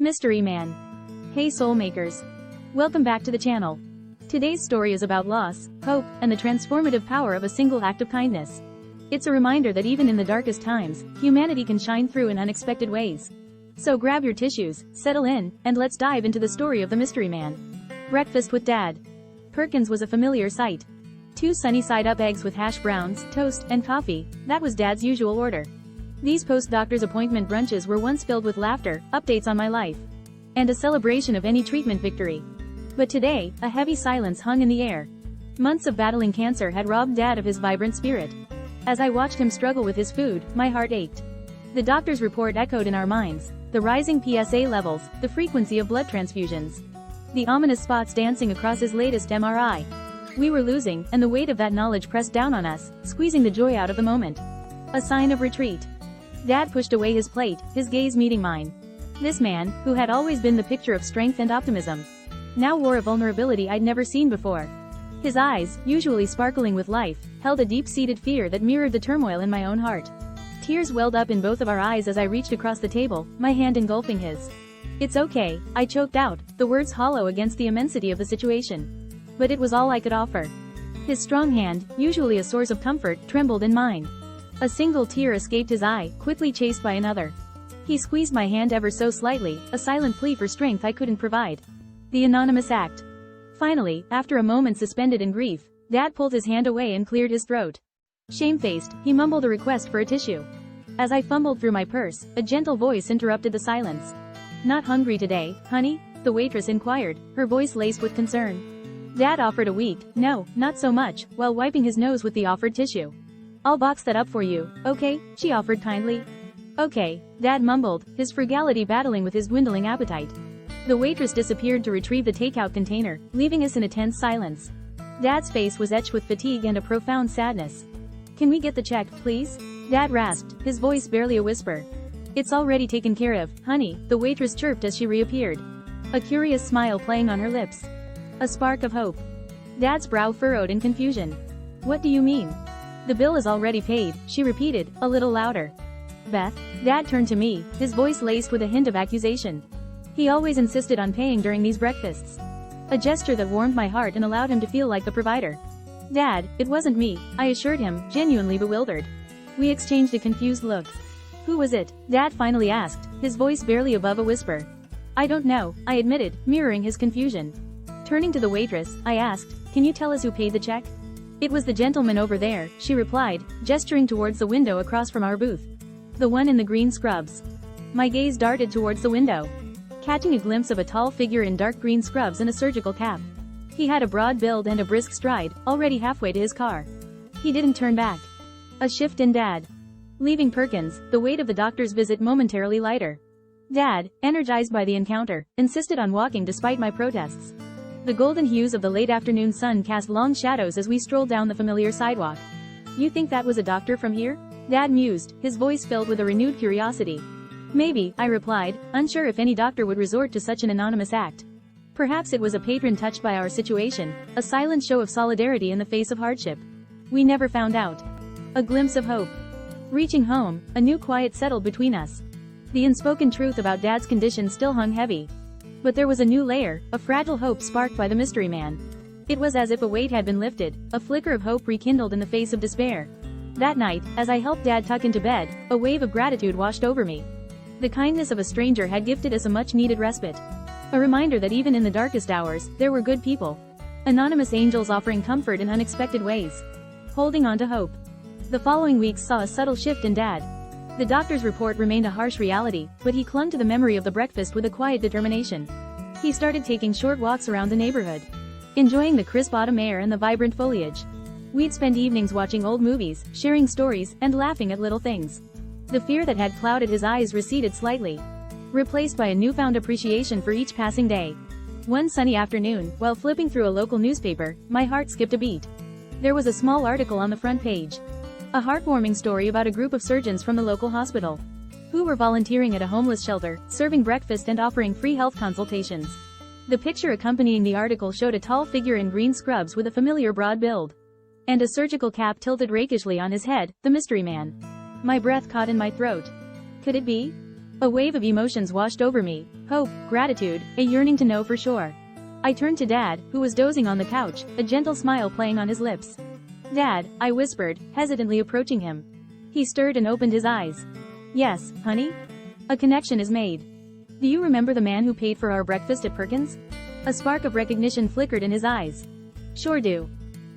Mystery Man. Hey soul makers. Welcome back to the channel. Today's story is about loss, hope, and the transformative power of a single act of kindness. It's a reminder that even in the darkest times, humanity can shine through in unexpected ways. So grab your tissues, settle in, and let's dive into the story of the Mystery Man. Breakfast with Dad. Perkins was a familiar sight. 2 sunny-side-up eggs with hash browns, toast, and coffee. That was Dad's usual order. These post-doctor's appointment brunches were once filled with laughter, updates on my life, and a celebration of any treatment victory. But today, a heavy silence hung in the air. Months of battling cancer had robbed Dad of his vibrant spirit. As I watched him struggle with his food, my heart ached. The doctor's report echoed in our minds: the rising PSA levels, the frequency of blood transfusions, the ominous spots dancing across his latest MRI. We were losing, and the weight of that knowledge pressed down on us, squeezing the joy out of the moment. A sign of retreat. Dad pushed away his plate, his gaze meeting mine. This man, who had always been the picture of strength and optimism, now wore a vulnerability I'd never seen before. His eyes, usually sparkling with life, held a deep-seated fear that mirrored the turmoil in my own heart. Tears welled up in both of our eyes as I reached across the table, my hand engulfing his. "It's okay," I choked out, the words hollow against the immensity of the situation. But it was all I could offer. His strong hand, usually a source of comfort, trembled in mine. A single tear escaped his eye, quickly chased by another. He squeezed my hand ever so slightly, a silent plea for strength I couldn't provide. The anonymous act. Finally, after a moment suspended in grief, Dad pulled his hand away and cleared his throat. Shamefaced, he mumbled a request for a tissue. As I fumbled through my purse, a gentle voice interrupted the silence. "Not hungry today, honey?" the waitress inquired, her voice laced with concern. Dad offered a weak, "No, not so much," while wiping his nose with the offered tissue. "I'll box that up for you, okay?" she offered kindly. "Okay," Dad mumbled, his frugality battling with his dwindling appetite. The waitress disappeared to retrieve the takeout container, leaving us in a tense silence. Dad's face was etched with fatigue and a profound sadness. "Can we get the check, please?" Dad rasped, his voice barely a whisper. "It's already taken care of, honey," the waitress chirped as she reappeared, a curious smile playing on her lips. A spark of hope. Dad's brow furrowed in confusion. "What do you mean?" "The bill is already paid," she repeated, a little louder. "Beth?" Dad turned to me, his voice laced with a hint of accusation. He always insisted on paying during these breakfasts. A gesture that warmed my heart and allowed him to feel like the provider. "Dad, it wasn't me," I assured him, genuinely bewildered. We exchanged a confused look. "Who was it?" Dad finally asked, his voice barely above a whisper. "I don't know," I admitted, mirroring his confusion. Turning to the waitress, I asked, "Can you tell us who paid the check?" "It was the gentleman over there," she replied, gesturing towards the window across from our booth. "The one in the green scrubs." My gaze darted towards the window, catching a glimpse of a tall figure in dark green scrubs and a surgical cap. He had a broad build and a brisk stride, already halfway to his car. He didn't turn back. A shift in Dad. Leaving Perkins, the weight of the doctor's visit momentarily lighter. Dad, energized by the encounter, insisted on walking despite my protests. The golden hues of the late afternoon sun cast long shadows as we strolled down the familiar sidewalk. "You think that was a doctor from here?" Dad mused, his voice filled with a renewed curiosity. "Maybe," I replied, unsure if any doctor would resort to such an anonymous act. Perhaps it was a patron touched by our situation, a silent show of solidarity in the face of hardship. We never found out. A glimpse of hope. Reaching home, a new quiet settled between us. The unspoken truth about Dad's condition still hung heavy. But there was a new layer, a fragile hope sparked by the Mystery Man. It was as if a weight had been lifted, a flicker of hope rekindled in the face of despair. That night, as I helped Dad tuck into bed, a wave of gratitude washed over me. The kindness of a stranger had gifted us a much-needed respite. A reminder that even in the darkest hours, there were good people. Anonymous angels offering comfort in unexpected ways. Holding on to hope. The following weeks saw a subtle shift in Dad. The doctor's report remained a harsh reality, but he clung to the memory of the breakfast with a quiet determination. He started taking short walks around the neighborhood, enjoying the crisp autumn air and the vibrant foliage. We'd spend evenings watching old movies, sharing stories, and laughing at little things. The fear that had clouded his eyes receded slightly, replaced by a newfound appreciation for each passing day. One sunny afternoon, while flipping through a local newspaper, my heart skipped a beat. There was a small article on the front page. A heartwarming story about a group of surgeons from the local hospital, who were volunteering at a homeless shelter, serving breakfast and offering free health consultations. The picture accompanying the article showed a tall figure in green scrubs with a familiar broad build, and a surgical cap tilted rakishly on his head, the Mystery Man. My breath caught in my throat. Could it be? A wave of emotions washed over me. hope, gratitude, a yearning to know for sure. I turned to Dad, who was dozing on the couch, a gentle smile playing on his lips. "Dad," I whispered, hesitantly approaching him. He stirred and opened his eyes. "Yes, honey?" "A connection is made. Do you remember the man who paid for our breakfast at Perkins?" A spark of recognition flickered in his eyes. "Sure do."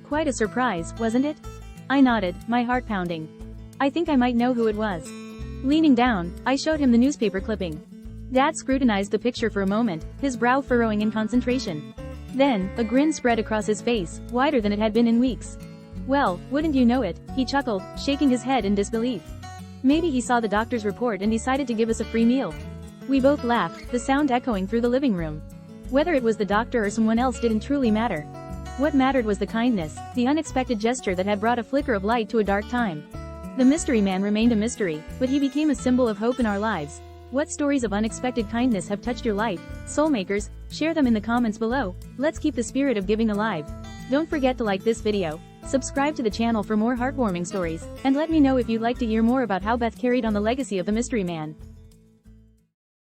Quite a surprise, wasn't it? I nodded, my heart pounding. "I think I might know who it was." Leaning down, I showed him the newspaper clipping. Dad scrutinized the picture for a moment, his brow furrowing in concentration. Then, a grin spread across his face, wider than it had been in weeks. "Well, wouldn't you know it," he chuckled, shaking his head in disbelief. "Maybe he saw the doctor's report and decided to give us a free meal." We both laughed, the sound echoing through the living room. Whether it was the doctor or someone else didn't truly matter. What mattered was the kindness, the unexpected gesture that had brought a flicker of light to a dark time. The mystery man remained a mystery, but he became a symbol of hope in our lives. What stories of unexpected kindness have touched your life, Soulmakers? Share them in the comments below. Let's keep the spirit of giving alive. Don't forget to like this video, subscribe to the channel for more heartwarming stories, and let me know if you'd like to hear more about how Beth carried on the legacy of the mystery man.